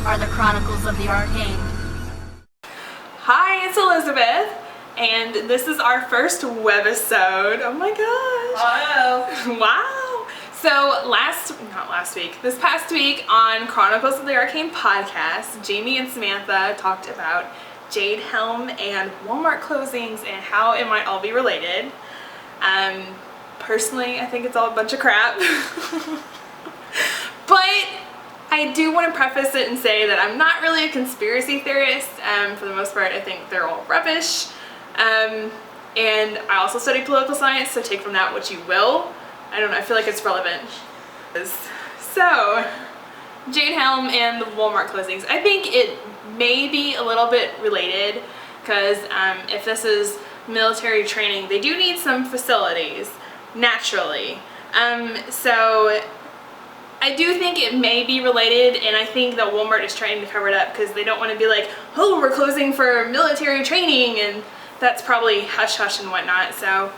are the Chronicles of the Arcane. Hi, it's Elizabeth, and this is our first webisode. Oh my gosh. Wow. Wow. So this past week on Chronicles of the Arcane podcast, Jamie and Samantha talked about Jade Helm and Walmart closings and how it might all be related. Personally, I think it's all a bunch of crap. But I do want to preface it and say that I'm not really a conspiracy theorist. For the most part, I think they're all rubbish. And I also study political science, so take from that what you will. I don't know, I feel like it's relevant. So, Jade Helm and the Walmart closings. I think it may be a little bit related because if this is military training, they do need some facilities, naturally. So I do think it may be related, and I think that Walmart is trying to cover it up because they don't want to be like, oh, we're closing for military training, and that's probably hush-hush and whatnot. So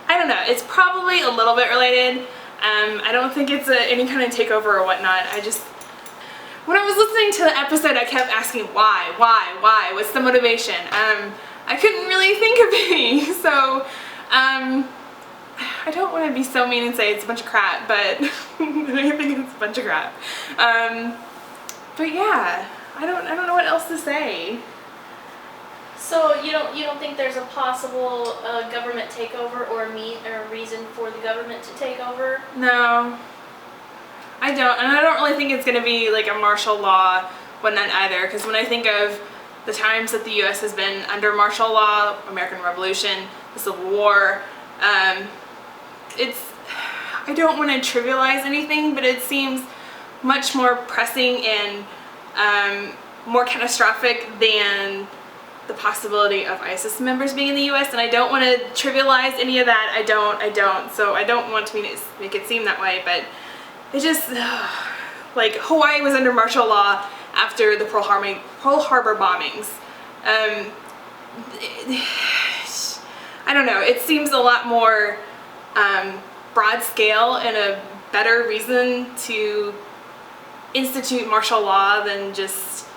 I don't know, it's probably a little bit related. I don't think it's any kind of takeover or whatnot. When I was listening to the episode, I kept asking why, what's the motivation? I couldn't really think of any, so I don't want to be so mean and say it's a bunch of crap, but I think it's a bunch of crap. But yeah, I don't know what else to say. So you don't think there's a possible government takeover or a reason for the government to take over? No, I don't, and I don't really think it's going to be like a martial law whatnot either, because when I think of the times that the U.S. has been under martial law, American Revolution, the Civil War, I don't want to trivialize anything, but it seems much more pressing and more catastrophic than the possibility of ISIS members being in the U.S., and I don't want to trivialize any of that. I don't. So I don't want to make it seem that way, but it just, like, Hawaii was under martial law after the Pearl Harbor bombings. I don't know, it seems a lot more broad scale and a better reason to institute martial law than just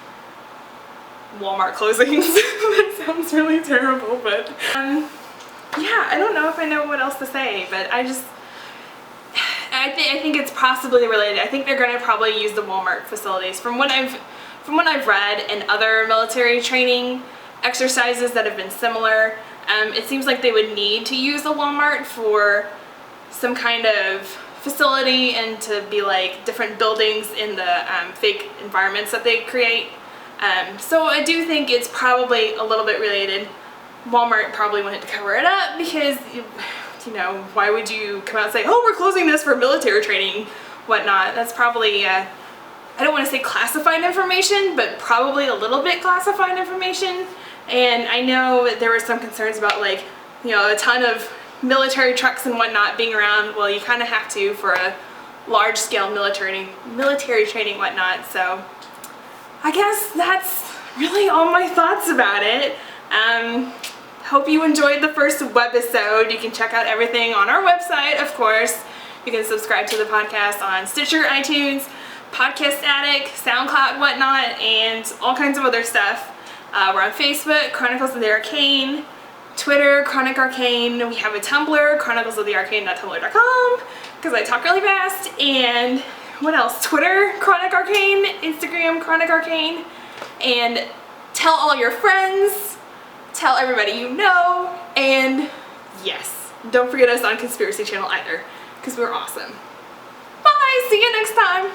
Walmart closings. That sounds really terrible, but yeah, I don't know if I know what else to say, but I think it's possibly related. I think they're going to probably use the Walmart facilities. From what I've read and other military training exercises that have been similar, it seems like they would need to use the Walmart for some kind of facility and to be like different buildings in the fake environments that they create. So I do think it's probably a little bit related. Walmart probably wanted to cover it up because, you know, why would you come out and say, oh, we're closing this for military training, whatnot. That's probably, I don't want to say classified information, but probably a little bit classified information. And I know there were some concerns about, like, you know, a ton of military trucks and whatnot being around. Well, you kind of have to for a large-scale military training, whatnot. So I guess that's really all my thoughts about it. Hope you enjoyed the first webisode. You can check out everything on our website, of course. You can subscribe to the podcast on Stitcher, iTunes, Podcast Addict, SoundCloud, whatnot, and all kinds of other stuff. We're on Facebook, Chronicles of the Arcane, Twitter, Chronic Arcane. We have a Tumblr, chroniclesofthearcane.tumblr.com, because I talk really fast. And what else? Twitter, Chronic Arcane, Instagram, Chronic Arcane. And tell all your friends, tell everybody you know, and yes, don't forget us on Conspiracy Channel either, because we're awesome. Bye, see you next time.